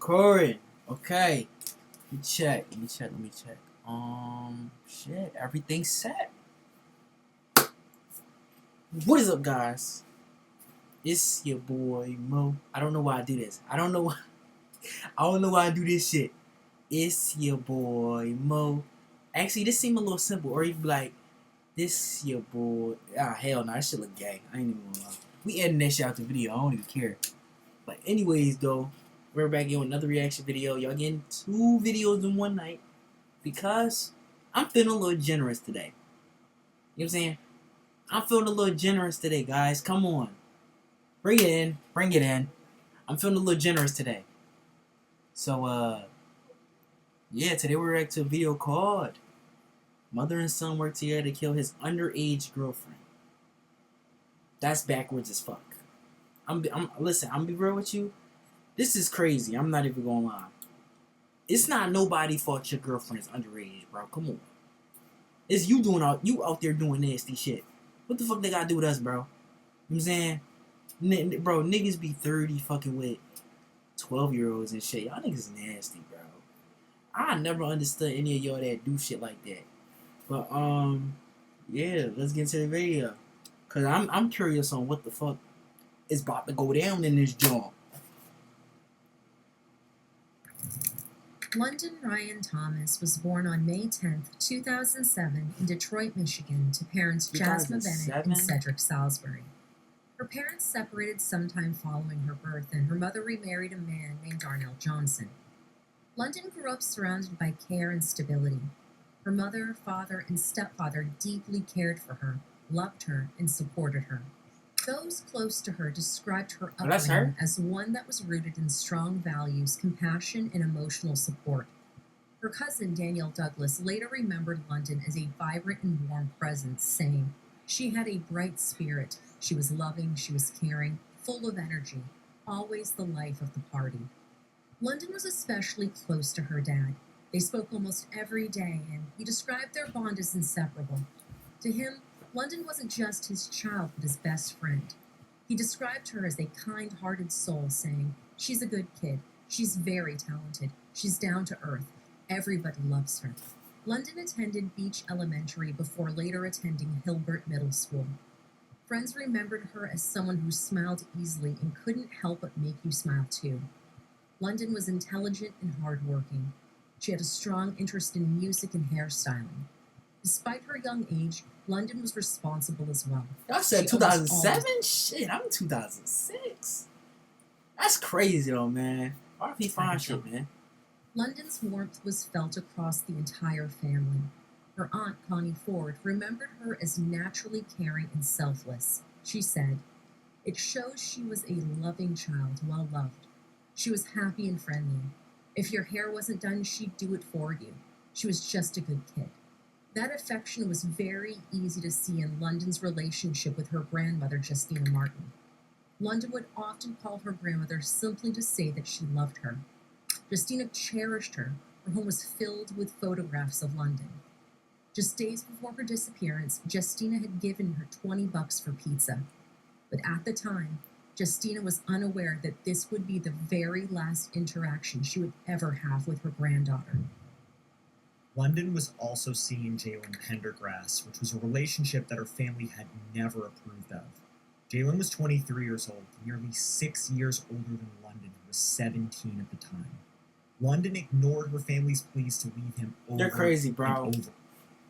recording. Okay. Let me check. Shit. Everything's set. What is up, guys? It's your boy Mo. I don't know why I do this. I don't know why I do this shit. It's your boy Mo. Actually, this seemed a little simple. Or you'd be like, this your boy. Ah, hell no. That shit look gay. I ain't even gonna lie. We editing that shit out the video. I don't even care. But anyways, though, we're back in with another reaction video. Y'all getting 2 videos in one night because I'm feeling a little generous today. You know what I'm saying? I'm feeling a little generous today, guys. Come on. Bring it in. Bring it in. I'm feeling a little generous today. So, yeah, today we're reacting to a video called Mother and Son Work Together to Kill His Underage Girlfriend. That's backwards as fuck. Listen, I'm gonna be real with you. This is crazy. I'm not even gonna lie. It's not nobody's fault your girlfriend's underage, bro. Come on. It's you out there doing nasty shit. What the fuck they gotta do with us, bro? You know what I'm saying? Bro, niggas be 30 fucking with 12-year-olds and shit. Y'all niggas nasty, bro. I never understood any of y'all that do shit like that. But, yeah, let's get into the video. Cause I'm curious on what the fuck is about to go down in this joint. London Ryan Thomas was born on May 10, 2007 in Detroit, Michigan to parents Jasmine Bennett and Cedric Salisbury. Her parents separated sometime following her birth and her mother remarried a man named Darnell Johnson. London grew up surrounded by care and stability. Her mother, father, and stepfather deeply cared for her, loved her, and supported her. Those close to her described her upbringing as one that was rooted in strong values, compassion, and emotional support. Her cousin, Danielle Douglas, later remembered London as a vibrant and warm presence, saying, "She had a bright spirit. She was loving, she was caring, full of energy, always the life of the party." London was especially close to her dad. They spoke almost every day, and he described their bond as inseparable. To him, London wasn't just his child, but his best friend. He described her as a kind-hearted soul, saying, "She's a good kid. She's very talented. She's down to earth. Everybody loves her." London attended Beach Elementary before later attending Hilbert Middle School. Friends remembered her as someone who smiled easily and couldn't help but make you smile too. London was intelligent and hardworking. She had a strong interest in music and hairstyling. Despite her young age, London was responsible as well. Y'all said 2007? Shit, I'm 2006. That's crazy though, man. RP fine shit, man. London's warmth was felt across the entire family. Her aunt, Connie Ford, remembered her as naturally caring and selfless. She said, "It shows she was a loving child, well loved. She was happy and friendly. If your hair wasn't done, she'd do it for you. She was just a good kid." That affection was very easy to see in London's relationship with her grandmother, Justina Martin. London would often call her grandmother simply to say that she loved her. Justina cherished her. Her home was filled with photographs of London. Just days before her disappearance, Justina had given her $20 for pizza. But at the time, Justina was unaware that this would be the very last interaction she would ever have with her granddaughter. London was also seeing Jalen Pendergrass, which was a relationship that her family had never approved of. Jalen was 23 years old, nearly 6 years older than London, who was 17 at the time. London ignored her family's pleas to leave him over. They're crazy, bro. And over.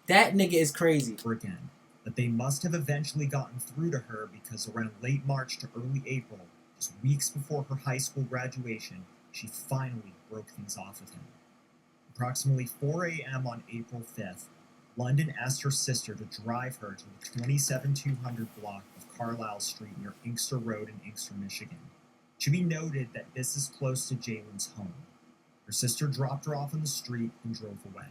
That nigga is crazy. Again, but they must have eventually gotten through to her because around late March to early April, just weeks before her high school graduation, she finally broke things off with him. Approximately 4 a.m. on April 5th, London asked her sister to drive her to the 27200 block of Carlisle Street near Inkster Road in Inkster, Michigan. It should be noted that this is close to Jalen's home. Her sister dropped her off on the street and drove away.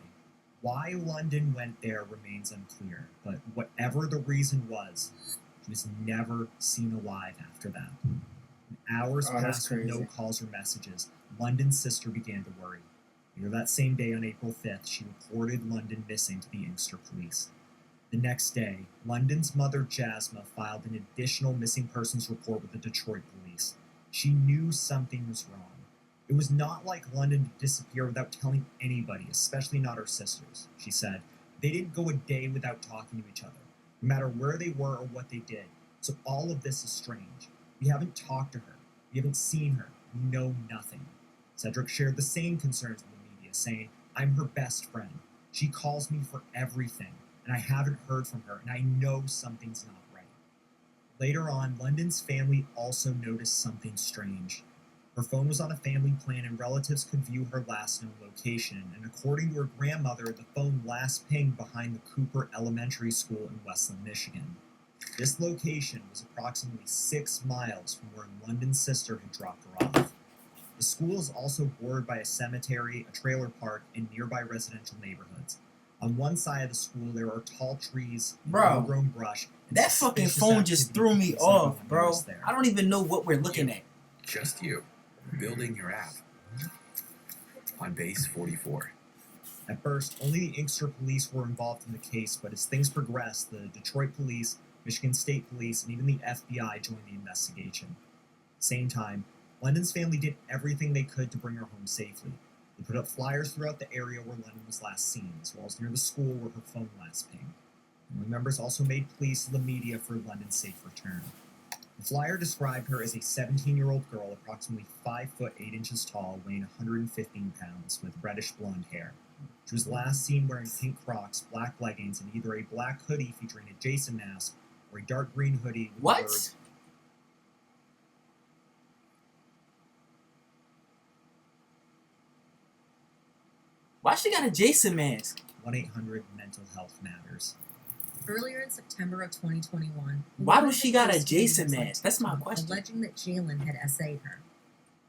Why London went there remains unclear, but whatever the reason was, she was never seen alive after that. When hours passed with no calls or messages, London's sister began to worry. Later that same day on April 5th, she reported London missing to the Inkster police. The next day, London's mother, Jasmine, filed an additional missing persons report with the Detroit police. She knew something was wrong. It was not like London to disappear without telling anybody, especially not her sisters, she said. They didn't go a day without talking to each other, no matter where they were or what they did. So all of this is strange. We haven't talked to her. We haven't seen her. We know nothing. Cedric shared the same concerns with the media, saying, I'm her best friend. She calls me for everything, and I haven't heard from her, and I know something's not right. Later on, London's family also noticed something strange. Her phone was on a family plan, and relatives could view her last known location, and according to her grandmother, the phone last pinged behind the Cooper Elementary School in Westland, Michigan. This location was approximately 6 miles from where London's sister had dropped her off. The school is also bordered by a cemetery, a trailer park, and nearby residential neighborhoods. On one side of the school, there are tall trees and overgrown brush. That fucking phone just threw me off, bro. I don't even know what we're looking at. Just you, building your app on base 44. At first, only the Inkster police were involved in the case, but as things progressed, the Detroit police, Michigan State Police, and even the FBI joined the investigation. At the same time, London's family did everything they could to bring her home safely. They put up flyers throughout the area where London was last seen, as well as near the school where her phone last pinged. Family members also made pleas to the media for London's safe return. The flyer described her as a 17-year-old girl, approximately 5 foot 8 inches tall, weighing 115 pounds, with reddish blonde hair. She was last seen wearing pink Crocs, black leggings, and either a black hoodie featuring a Jason mask or a dark green hoodie with words. Why she got a Jason mask? 1-800 Mental Health Matters. Earlier in September of 2021, why does she got a Jason mask? That's my question. Alleging that Jalen had essayed her.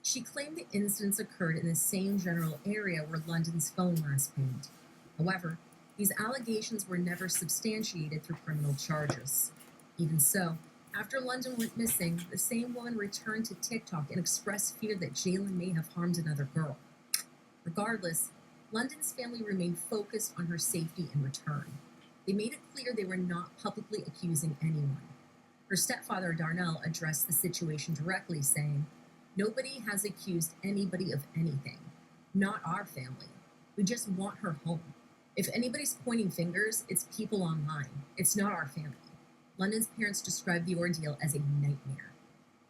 She claimed the incidents occurred in the same general area where London's phone last pinged. However, these allegations were never substantiated through criminal charges. Even so, after London went missing, the same woman returned to TikTok and expressed fear that Jalen may have harmed another girl. Regardless, London's family remained focused on her safety and return. They made it clear they were not publicly accusing anyone. Her stepfather, Darnell, addressed the situation directly, saying, "Nobody has accused anybody of anything. Not our family. We just want her home. If anybody's pointing fingers, it's people online. It's not our family." London's parents described the ordeal as a nightmare.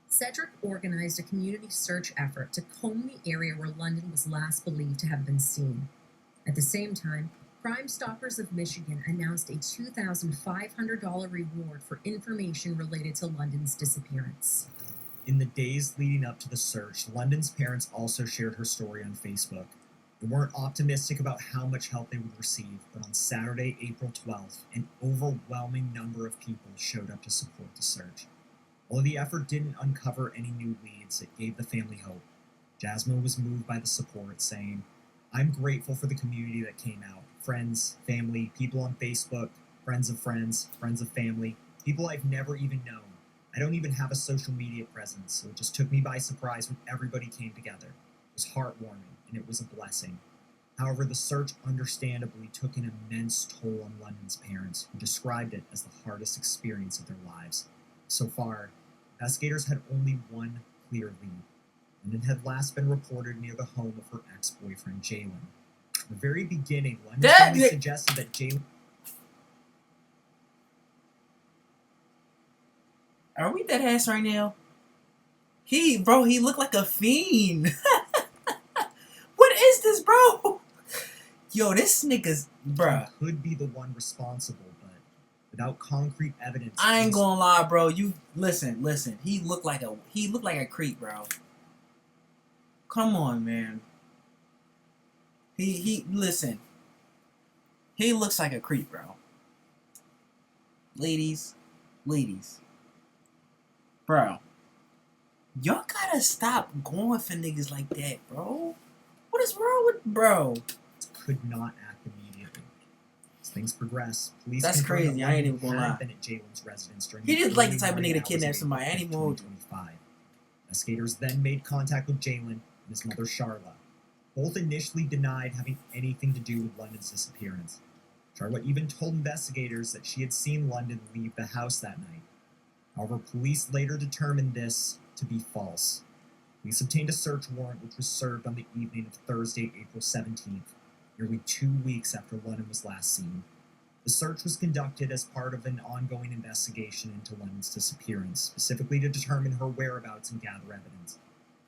Cedric organized a community search effort to comb the area where London was last believed to have been seen. At the same time, Crime Stoppers of Michigan announced a $2,500 reward for information related to London's disappearance. In the days leading up to the search, London's parents also shared her story on Facebook. They weren't optimistic about how much help they would receive, but on Saturday, April 12th, an overwhelming number of people showed up to support the search. Although the effort didn't uncover any new leads, it gave the family hope. Jasmine was moved by the support, saying, "I'm grateful for the community that came out. Friends, family, people on Facebook, friends of family, people I've never even known. I don't even have a social media presence, so it just took me by surprise when everybody came together. It was heartwarming, and it was a blessing." However, the search understandably took an immense toll on London's parents, who described it as the hardest experience of their lives. So far, investigators had only one clear lead. London had last been reported near the home of her ex-boyfriend, Jalen. From the very beginning, London's family suggested that Jalen... Are we dead ass right now? He looked like a fiend. What is this, bro? Yo, this nigga's, bruh. Could be the one responsible, but without concrete evidence... I ain't gonna lie, bro. You listen. He looked like a creep, bro. Come on, man. Listen. He looks like a creep, bro. Ladies. Bro. Y'all gotta stop going for niggas like that, bro. What is wrong with bro? Could not act immediately. As things progress, police... That's crazy. I ain't even gonna lie. ...been at Jalen's residence during he just like the type of nigga to kidnap somebody. I ain't even... Investigators then made contact with Jalen and his mother, Charla. Both initially denied having anything to do with London's disappearance. Charla even told investigators that she had seen London leave the house that night. However, police later determined this to be false. Police obtained a search warrant which was served on the evening of Thursday, April 17th, nearly 2 weeks after London was last seen. The search was conducted as part of an ongoing investigation into London's disappearance, specifically to determine her whereabouts and gather evidence.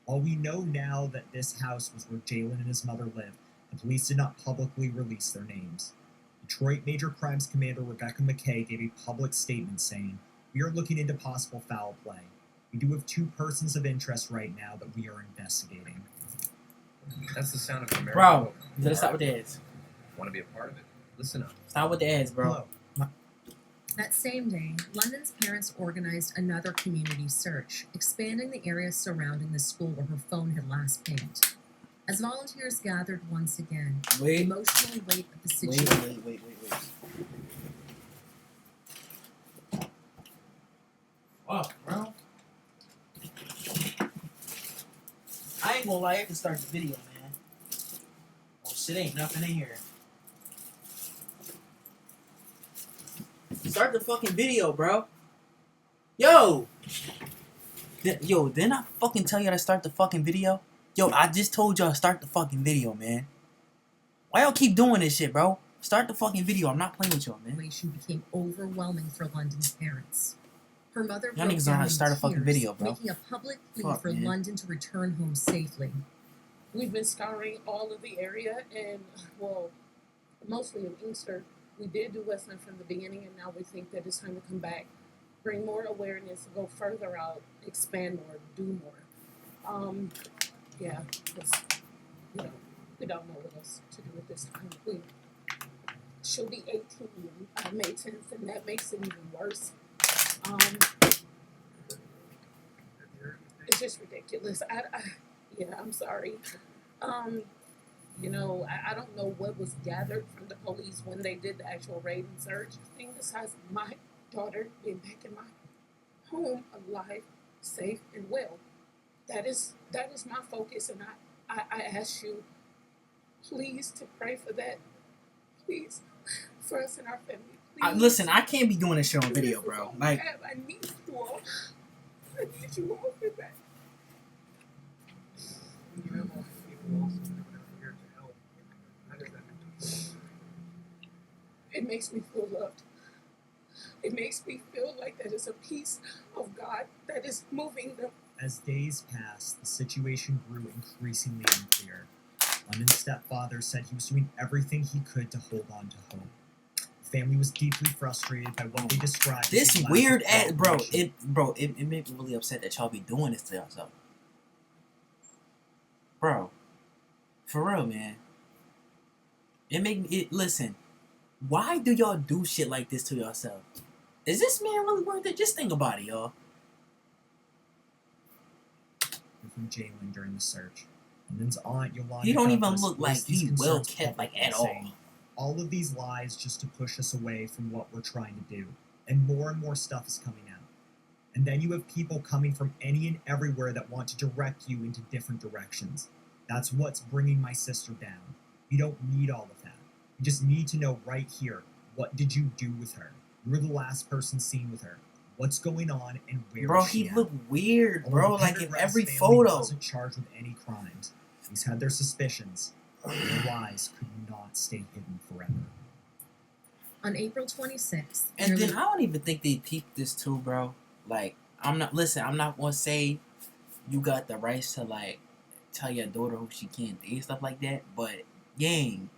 While we know now that this house was where Jalen and his mother lived, the police did not publicly release their names. Detroit Major Crimes Commander Rebecca McKay gave a public statement saying, "We are looking into possible foul play. We do have 2 persons of interest right now that we are investigating." That's the sound of America. Bro, you gotta stop with the ads. Want to be a part of it? Listen up. Stop with the ads, bro. Hello. That same day, London's parents organized another community search, expanding the area surrounding the school where her phone had last pinged. As volunteers gathered once again, the Wait, emotional weight of the situation. wait. Fuck, bro. I ain't gonna lie, I can start the video, man. Oh shit, ain't nothing in here. Start the fucking video, bro. Yo! Didn't I fucking tell you to start the fucking video? Yo, I just told y'all to start the fucking video, man. Why y'all keep doing this shit, bro? Start the fucking video. I'm not playing with y'all, man. Situation became overwhelming for London's parents. Her mother Y'all broke niggas know how down to start in a fucking tears, video, bro. making a public plea Fuck, for man. London to return home safely. We've been scouring all of the area, and well, mostly in Inkster. We did do Westland from the beginning, and now we think that it's time to come back, bring more awareness, go further out, expand more, do more. Yeah, because we don't know what else to do at this time. She'll be 18 on May 10th, and that makes it even worse. It's just ridiculous. I'm sorry. I don't know what was gathered from the police when they did the actual raid and search thing besides my daughter being back in my home, alive, safe, and well. That is my focus, and I ask you, please, to pray for that. Please, for us and our family. Please. Listen, I can't be doing this shit on video, bro. Like, I need you all. I need you all for that. It makes me feel loved. It makes me feel like that is a piece of God that is moving them. As days passed, the situation grew increasingly unclear. London's stepfather said he was doing everything he could to hold on to hope. The family was deeply frustrated by what they described this as a lack weird of ad, bro. cooperation. It made me really upset that y'all be doing this to yourself, bro. For real, man. Listen. Why do y'all do shit like this to yourself? Is this man really worth it? Just think about it, y'all. From Jalen during the search. London's aunt Yolanda. He don't even Douglas look like voiced these he's well concerns kept, like, publicly, at all. saying, "All of these lies just to push us away from what we're trying to do, and more stuff is coming out. And then you have people coming from any and everywhere that want to direct you into different directions. That's what's bringing my sister down. You don't need all of that. You just need to know right here, what did you do with her? You were the last person seen with her. What's going on and where Bro, is she he at?" look weird, Although bro. the Like in Pendergrass every family photo. wasn't charged with any crimes. He's had their suspicions. Their lies could not stay hidden forever. On April 26th, And then I don't even think they peeped this too, bro. Like, I'm not gonna say you got the rights to, like, tell your daughter who she can't date, stuff like that, but gang,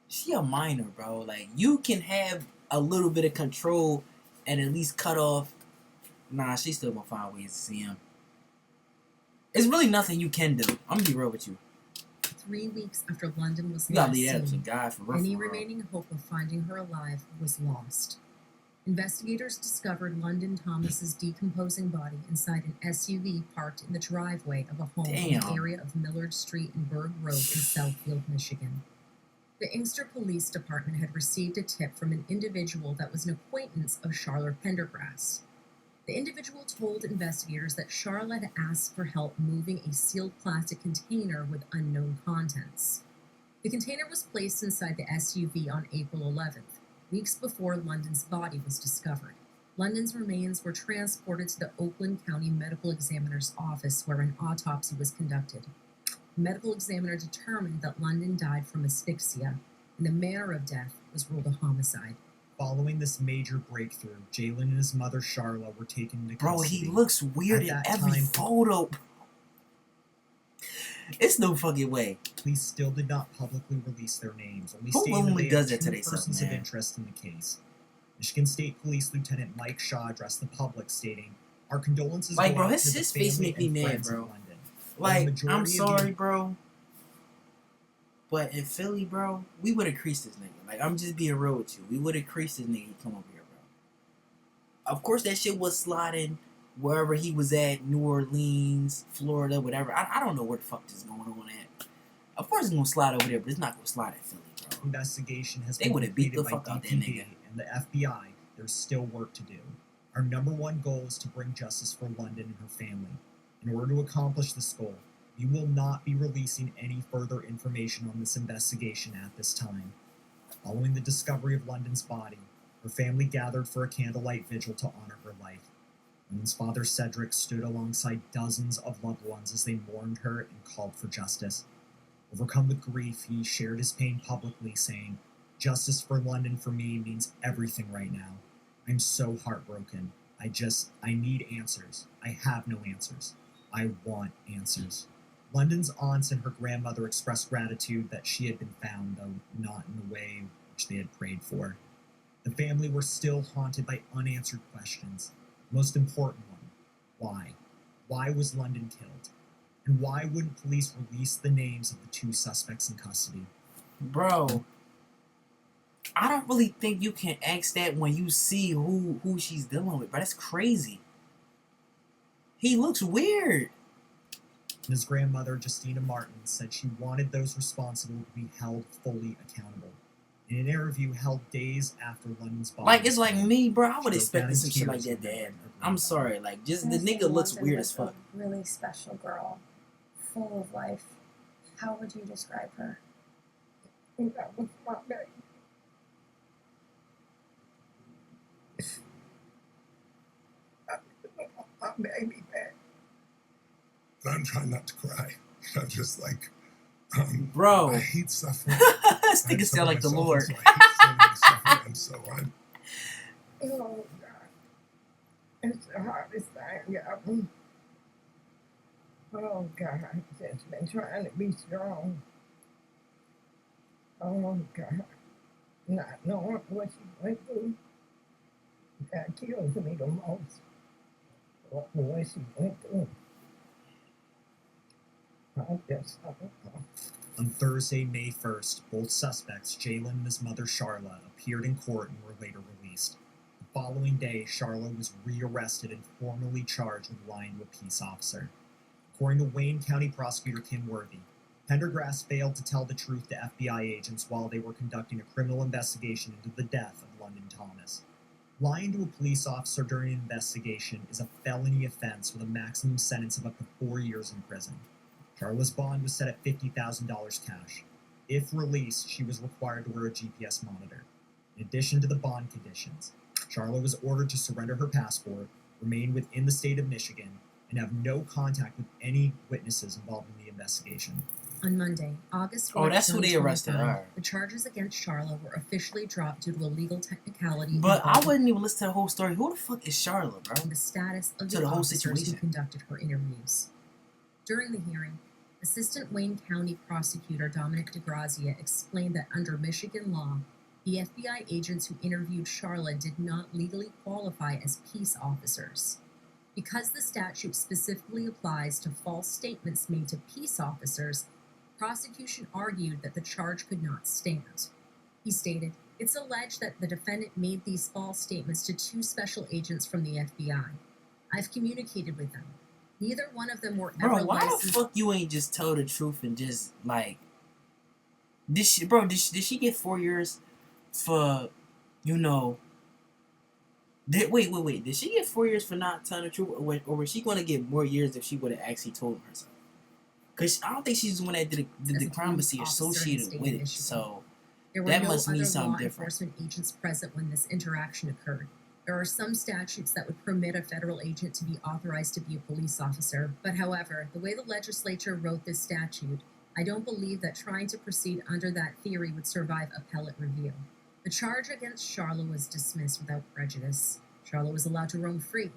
she a minor, bro. Like, you can have a little bit of control and at least cut off. Nah, she still gonna find ways to see him. It's really nothing you can do. I'm gonna be real with you. 3 weeks after London was You gotta last leave that up to seen, God for real. any for real. remaining hope of finding her alive was lost. Investigators discovered London Thomas's decomposing body inside an SUV parked in the driveway of a home in the Damn. area of Millard Street and Berg Road in Southfield, Michigan. The Inkster Police Department had received a tip from an individual that was an acquaintance of Charlotte Pendergrass. The individual told investigators that Charlotte had asked for help moving a sealed plastic container with unknown contents. The container was placed inside the SUV on April 11th, weeks before London's body was discovered. London's remains were transported to the Oakland County Medical Examiner's office where an autopsy was conducted. The medical examiner determined that London died from asphyxia, and the manner of death was ruled a homicide. Following this major breakthrough, Jalen and his mother Charla were taken into Bro, custody. he looks weird At in that every time- photo. It's no fucking way. Police still did not publicly release their names, only Who stating that normally they does had that to two themselves, persons of man? interest in the case. Michigan State Police Lieutenant Mike Shaw addressed the public, stating, "Our condolences Like, go bro, out his to the face family make me and mad, friends bro. of London." Like, I'm majority of the- sorry, bro. But in Philly, bro, we would have creased this nigga. Like, I'm just being real with you. We would have creased this nigga. He come over here, bro. Of course, that shit was sliding wherever he was at, New Orleans, Florida, whatever. I don't know where the fuck this is going on at. Of course, it's gonna slide over there, but it's not gonna slide at Philly, bro. Investigation has They been would've beat completed the by fuck out that DPD nigga. and the FBI. There's still work to do. Our number one goal is to bring justice for London and her family. In order to accomplish this goal, we will not be releasing any further information on this investigation at this time. Following the discovery of London's body, her family gathered for a candlelight vigil to honor her life. London's father, Cedric, stood alongside dozens of loved ones as they mourned her and called for justice. Overcome with grief, he shared his pain publicly, saying, "Justice for London for me means everything right now. I'm so heartbroken. I need answers. I have no answers. I want answers." London's aunts and her grandmother expressed gratitude that she had been found, though not in the way which they had prayed for. The family were still haunted by unanswered questions. The most important one, why? Why was London killed? And why wouldn't police release the names of the two suspects in custody? Bro, I don't really think you can ask that when you see who she's dealing with, bro. That's crazy. He looks weird. And his grandmother, Justina Martin, said she wanted those responsible to be held fully accountable. In an interview held days after London's body Like, it's was like found, me, bro. I she would broke expect down some in shit like tears that to remembering happen. her I'm granddaughter. sorry. Like, just the Honestly, nigga looks London weird was as fuck. A really special girl, full of life. How would you describe her? That was my baby. My baby back. But I'm trying not to cry. Just like, Bro. I hate suffering. This nigga sound like the Lord. So I hate seeing the suffering, and so I'm Oh God, it's the hardest thing ever. Oh God, just been trying to be strong. Oh God, not knowing what she went through. That kills me the most. What she went through. I just, On Thursday, May 1st, both suspects, Jalen and his mother Charla, appeared in court and were later released. The following day, Charla was rearrested and formally charged with lying to a peace officer. According to Wayne County Prosecutor Kim Worthy, Pendergrass failed to tell the truth to FBI agents while they were conducting a criminal investigation into the death of London Thomas. Lying to a police officer during an investigation is a felony offense with a maximum sentence of up to 4 years in prison. Charla's bond was set at $50,000 cash. If released, she was required to wear a GPS monitor. In addition to the bond conditions, Charla was ordered to surrender her passport, remain within the state of Michigan, and have no contact with any witnesses involved in the investigation. On Monday, August 4th, Oh, that's who they arrested. 2025, Alright. the charges against Charla were officially dropped due to a legal technicality But I involving wouldn't even listen to the whole story. Who the fuck is Charlotte, bro? the status of To the the whole officers who situation. conducted her interviews. During the hearing, Assistant Wayne County Prosecutor Dominic DeGrazia explained that under Michigan law, the FBI agents who interviewed Charla did not legally qualify as peace officers. Because the statute specifically applies to false statements made to peace officers, prosecution argued that the charge could not stand. He stated, "It's alleged that the defendant made these false statements to two special agents from the FBI. I've communicated with them. Neither one of them were ever Bro, why the licensed." fuck you ain't just tell the truth and just, like... Did she get 4 years for, you know... Wait. Did she get 4 years for not telling the truth? Or was she going to get more years if she would have actually told herself? Because I don't think she's the one that did As the a crime, but police she officer in the associated state with of it. Michigan. So... There were That no must mean other something law different. enforcement agents present when this interaction occurred. There are some statutes that would permit a federal agent to be authorized to be a police officer, but however, the way the legislature wrote this statute, I don't believe that trying to proceed under that theory would survive appellate review. The charge against Charlotte was dismissed without prejudice. Charlotte was allowed to roam free,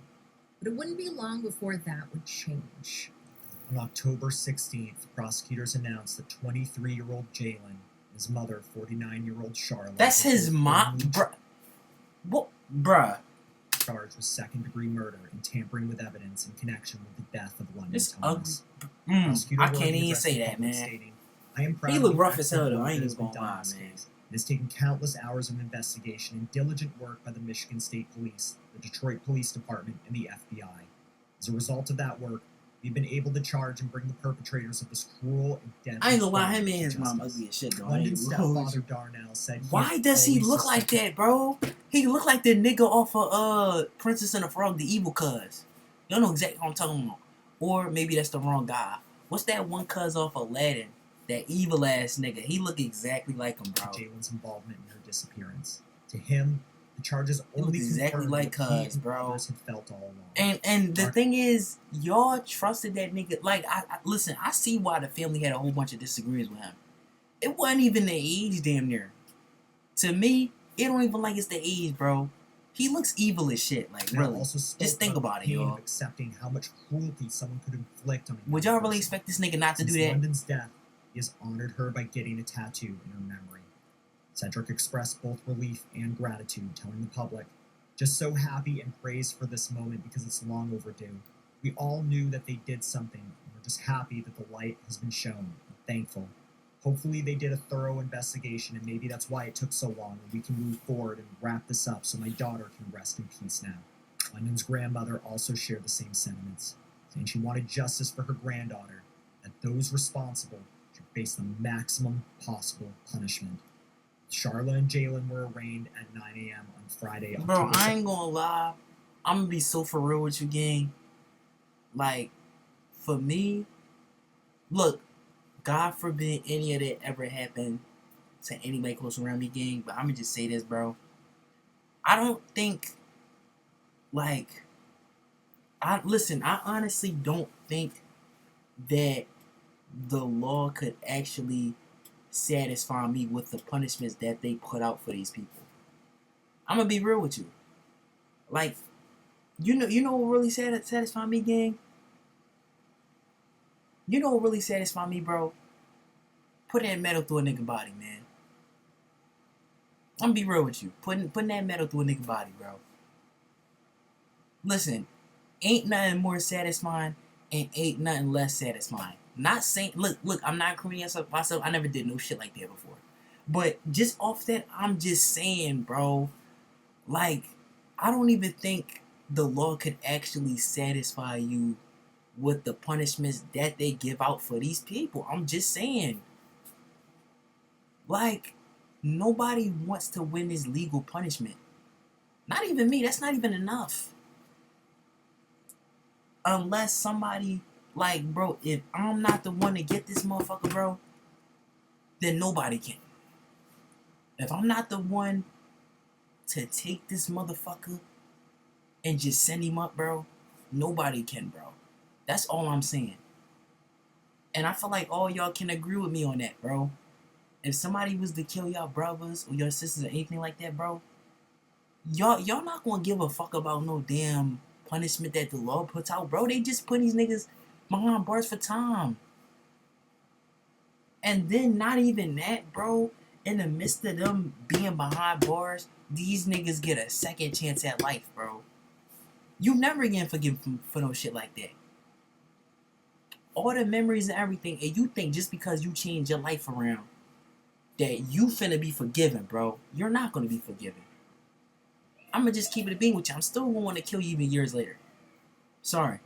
but it wouldn't be long before that would change. On October 16th, prosecutors announced that 23-year-old Jalen and his mother, 49-year-old Charlotte... That's his mom? What? Bruh. Charged with second-degree murder and tampering with evidence in connection with the death of London This Thomas. I can't even say that, man. Stating, I am proud He of look the rough as hell, though. I ain't has even been gonna done lie, in this man. case. It has taken countless hours of investigation and diligent work by the Michigan State Police, the Detroit Police Department, and the FBI. As a result of that work, we've been able to charge and bring the perpetrators of this cruel and deadly I ain't gonna lie, crime him and to his mom justice. ugly as shit, though. London's stepfather Darnell said, Why does he look like that, bro? He look like the nigga off of Princess and the Frog, the evil cuz. You know exactly what I'm talking about. Or maybe that's the wrong guy. What's that one cuz off Aladdin? That evil ass nigga. He look exactly like him, bro. Jalen's involvement in her disappearance. To him, the charges He only looks exactly confirmed like what he cuz, and bro. others had felt all along. And the thing is, y'all trusted that nigga. Like, listen, I see why the family had a whole bunch of disagreements with him. It wasn't even the age, damn near. To me, it don't even like it's the age, bro. He looks evil as shit. Like, really. Just think about it, y'all. Accepting how much cruelty someone could inflict on a Would y'all really expect this nigga not to do that? London's death, he has honored her by getting a tattoo in her memory. Cedric expressed both relief and gratitude, telling the public, "Just so happy and praised for this moment because it's long overdue. We all knew that they did something, and we're just happy that the light has been shown, and thankful. Hopefully they did a thorough investigation, and maybe that's why it took so long, and we can move forward and wrap this up so my daughter can rest in peace now." London's grandmother also shared the same sentiments, saying she wanted justice for her granddaughter, that those responsible should face the maximum possible punishment. Charla and Jalen were arraigned at 9 a.m. on Friday. Bro, I ain't gonna lie. I'm gonna be so for real with you, gang. Like, for me, look, God forbid any of that ever happened to anybody close around me, gang. But I'm gonna just say this, bro. I don't think, like, I honestly don't think that the law could actually satisfy me with the punishments that they put out for these people. I'm gonna be real with you. Like, you know what really satisfy me, gang? You know what really satisfy me, bro? Put that metal through a nigga body, man. I'm gonna be real with you. Putting that metal through a nigga body, bro. Listen, ain't nothing more satisfying and ain't nothing less satisfying. Not saying, look, I'm not incriminating myself. I never did no shit like that before. But just off that, I'm just saying, bro. Like, I don't even think the law could actually satisfy you with the punishments that they give out for these people. I'm just saying. Like, nobody wants to win this legal punishment. Not even me. That's not even enough. Unless somebody, like, bro, if I'm not the one to get this motherfucker, bro, then nobody can. If I'm not the one to take this motherfucker and just send him up, bro, nobody can, bro. That's all I'm saying. And I feel like all y'all can agree with me on that, bro. If somebody was to kill y'all brothers or your sisters or anything like that, bro, y'all not gonna give a fuck about no damn punishment that the law puts out, bro. They just put these niggas behind bars for time. And then not even that, bro. In the midst of them being behind bars, these niggas get a second chance at life, bro. You never get forgiven for no shit like that. All the memories and everything, and you think just because you change your life around that you finna be forgiven, bro. You're not gonna be forgiven. I'm gonna just keep it a being with you. I'm still gonna want to kill you even years later. Sorry.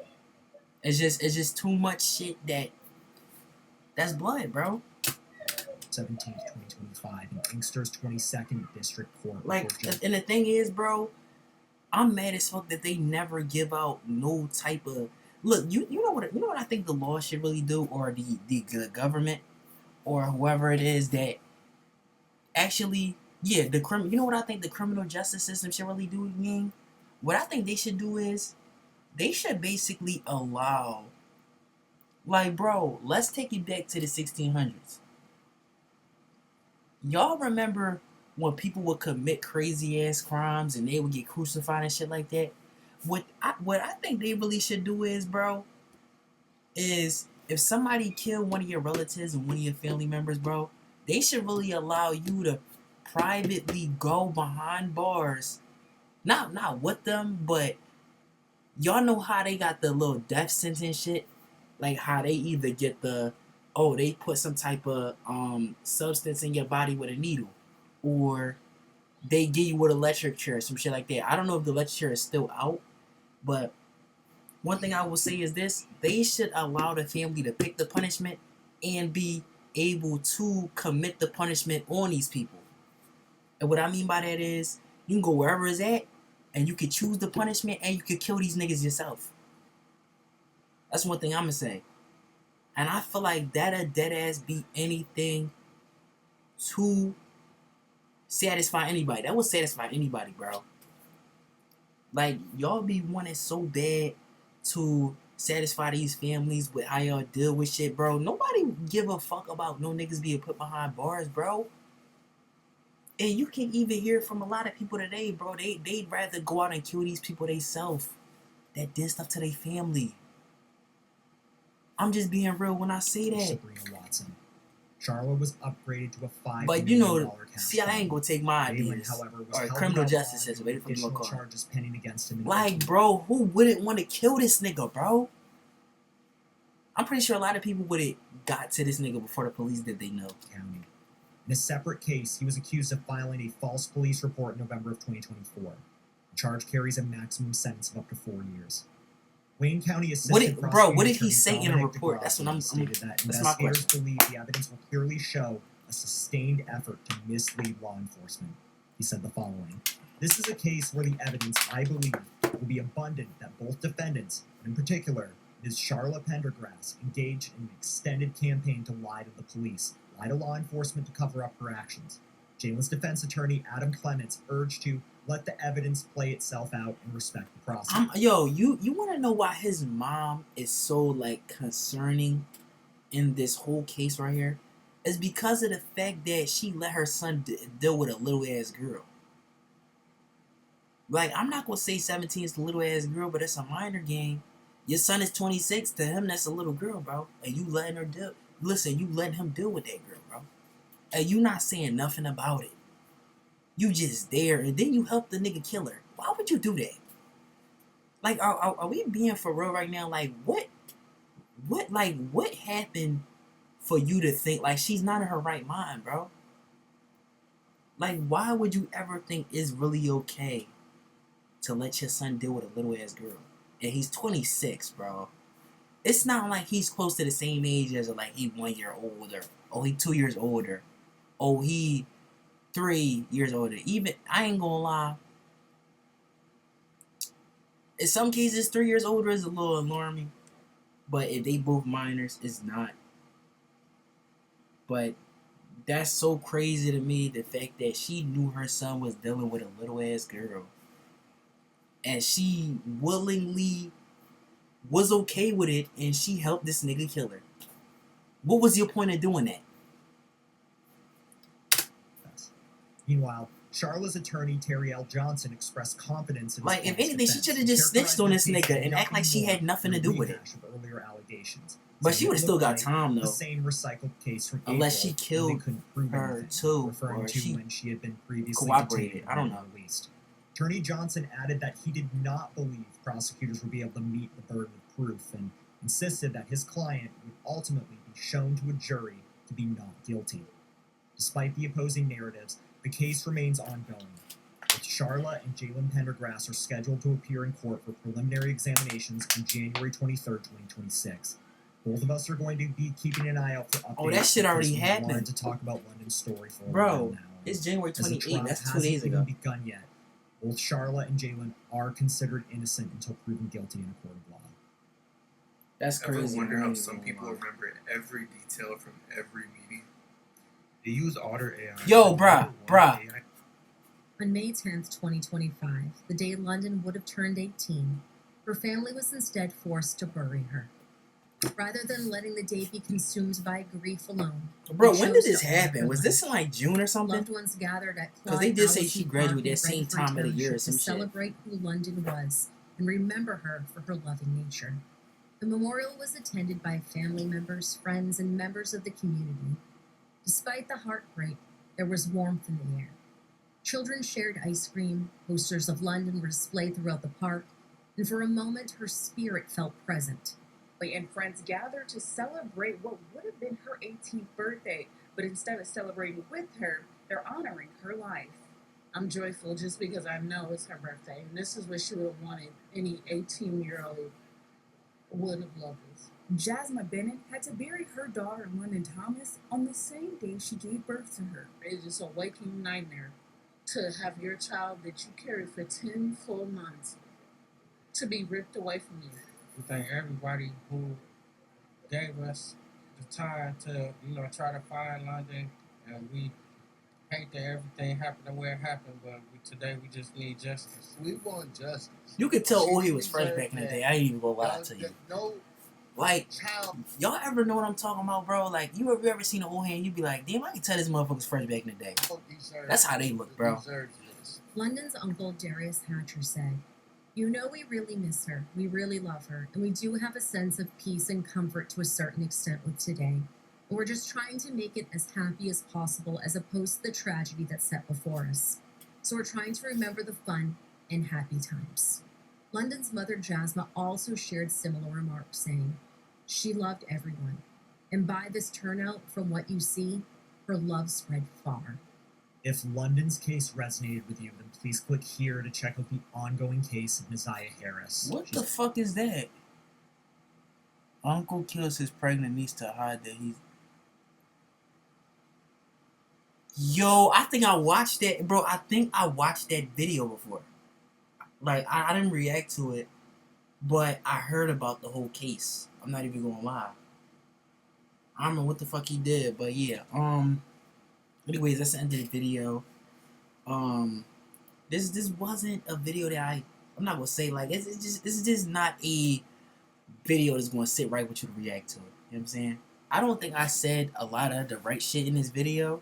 It's just too much shit that's blood, bro. 17th, 2025, in Inkster's 22nd District Court. Like, and the thing is, bro, I'm mad as fuck that they never give out no type of look. You know what I think the law should really do, or the government, or whoever it is that actually, yeah, you know what I think the criminal justice system should really do, gang? what I think they should do is they should basically allow, like, bro, let's take it back to the 1600s. Y'all remember when people would commit crazy ass crimes and they would get crucified and shit like that? What I think they really should do is, bro, is if somebody killed one of your relatives and one of your family members, bro, they should really allow you to privately go behind bars. Not with them, but y'all know how they got the little death sentence shit? Like how they either get they put some type of substance in your body with a needle, or they get you with electric chair, some shit like that. I don't know if the electric chair is still out, but one thing I will say is this: they should allow the family to pick the punishment and be able to commit the punishment on these people. And what I mean by that is, you can go wherever it's at, and you can choose the punishment, and you can kill these niggas yourself. That's one thing I'm gonna say. And I feel like that'll dead ass be anything to satisfy anybody. That would satisfy anybody, bro. Like, y'all be wanting so bad to satisfy these families with how y'all deal with shit, bro. Nobody give a fuck about no niggas being put behind bars, bro. And you can even hear from a lot of people today, bro. They'd rather go out and kill these people themselves that did stuff to their family. I'm just being real when I say that. Sabrina Watson. Charlotte was upgraded to a $5 But million cash see, I ain't gonna take my Galen, ideas. however, was Or held criminal up justice on system. Wait for additional you to call. charges pending against him. Like, bro, who wouldn't want to kill this nigga, bro? I'm pretty sure a lot of people would have got to this nigga before the police did. They know. County. In a separate case, he was accused of filing a false police report in November of 2024. The charge carries a maximum sentence of up to 4 years. Wayne County Assistant Prosecutor What did he Attorney say in a Dominic report? That's what I'm. stated that That's my investigators question. believe the evidence will clearly show a sustained effort to mislead law enforcement. He said the following: "This is a case where the evidence, I believe, will be abundant that both defendants, and in particular Ms. Charla Pendergrass, engaged in an extended campaign to lie to the police, lie to law enforcement to cover up her actions. Jalen's defense attorney, Adam Clements, urged to let the evidence play itself out and respect the process." You want to know why his mom is so, like, concerning in this whole case right here? It's because of the fact that she let her son deal with a little ass girl. Like, I'm not gonna say 17 is a little ass girl, but it's a minor game. Your son is 26. To him, that's a little girl, bro. And you letting her deal. Listen, you letting him deal with that girl, bro. And you not saying nothing about it. You just there, and then you help the nigga kill her. Why would you do that? Like, are we being for real right now? Like, what happened for you to think, like, she's not in her right mind, bro? Like, why would you ever think it's really okay to let your son deal with a little ass girl? And he's 26, bro. It's not like he's close to the same age as, like, he 1 year older. Oh, he 2 years older. Oh, he 3 years older. Even, I ain't gonna lie, in some cases 3 years older is a little alarming, but if they both minors, it's not. But that's so crazy to me, the fact that she knew her son was dealing with a little ass girl, and she willingly was okay with it, and she helped this nigga kill her. What was your point of doing that? Meanwhile, Charla's attorney, Terry L. Johnson, expressed confidence in his Like, if client's anything, she defense should have and just snitched on this characterized nigga the and case act like she nothing had nothing to more do than with it. rehash of earlier allegations. But So she would have it still looked got like time, the though. same recycled case from Unless April, she when they killed couldn't prove her anything, too, referring or to she when she had been previously cooperated. detained I don't and know. released. Attorney Johnson added that he did not believe prosecutors would be able to meet the burden of proof and insisted that his client would ultimately be shown to a jury to be not guilty. Despite the opposing narratives, the case remains ongoing. Both Charla and Jalen Pendergrass are scheduled to appear in court for preliminary examinations on January 23rd, 2026. Both of us are going to be keeping an eye out for updates. Oh, that shit already because we happened. wanted to talk about London's story for a Bro, while now. it's January As the 28th. trial That's 2 hasn't days even ago. begun yet. Both Charla and Jalen are considered innocent until proven guilty in a court of law. That's Ever crazy. wonder I how ain't some gonna people lie. remember every detail from every meeting? They use Otter AI. Yo, to bruh, number one bruh. AI On May 10th, 2025, the day London would have turned 18, her family was instead forced to bury her. Rather than letting the day be consumed by grief alone, Bro, they when did chose this to honor happen? her Was life. this in like June or something? Loved ones gathered at Because they Clyde did say Allison she Park graduated in that same Redford time of the year or Township some to shit. celebrate who London was and remember her for her loving nature. The memorial was attended by family members, friends, and members of the community. Despite the heartbreak, there was warmth in the air. Children shared ice cream, posters of London were displayed throughout the park, and for a moment her spirit felt present. And friends gathered to celebrate what would have been her 18th birthday, but instead of celebrating with her, they're honoring her life. I'm joyful just because I know it's her birthday, and this is what she would have wanted any 18-year-old would have loved this. Jasmine Bennett had to bury her daughter, London Thomas, on the same day she gave birth to her. It's just a waking nightmare to have your child that you carried for 10 full months to be ripped away from you. We thank everybody who gave us the time to, try to find London, and we hate that everything happened the way it happened, but today we just need justice. We want justice. You could tell he was fresh back in the day. I ain't even gonna lie to you. No Like, child. y'all ever know what I'm talking about, bro? Like, you ever seen an old hand, you be like, damn, I can tell this motherfucker's fresh back in the day. That's how they look, bro. London's uncle, Darius Hatcher, said, "You know we really miss her, we really love her, and we do have a sense of peace and comfort to a certain extent with today. And we're just trying to make it as happy as possible as opposed to the tragedy that's set before us. So we're trying to remember the fun and happy times." London's mother, Jasmine, also shared similar remarks, saying, "She loved everyone. And by this turnout, from what you see, her love spread far." If London's case resonated with you, then please click here to check out the ongoing case of Messiah Harris. What the fuck is that? Uncle kills his pregnant niece to hide that he's... Yo, I think I watched that, bro. I think I watched that video before. Like, I didn't react to it, but I heard about the whole case. I'm not even gonna lie. I don't know what the fuck he did, but yeah. Anyways, that's the end of the video. This wasn't a video that I'm not gonna say like this is just not a video that's gonna sit right with you to react to it. You know what I'm saying? I don't think I said a lot of the right shit in this video.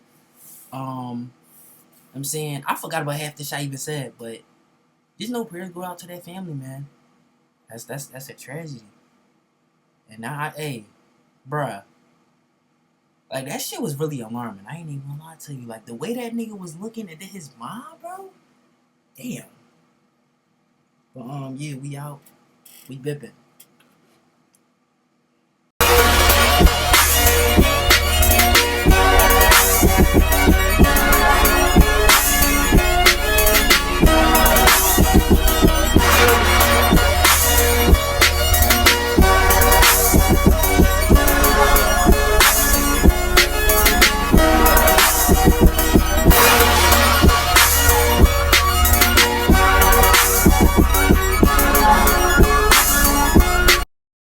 I'm saying I forgot about half the shit I even said, but just know prayers go out to that family, man. That's a tragedy. And now hey, bruh. Like, that shit was really alarming. I ain't even gonna lie to you. Like, the way that nigga was looking at his mom, bro. Damn. But, yeah, we out. We bipping.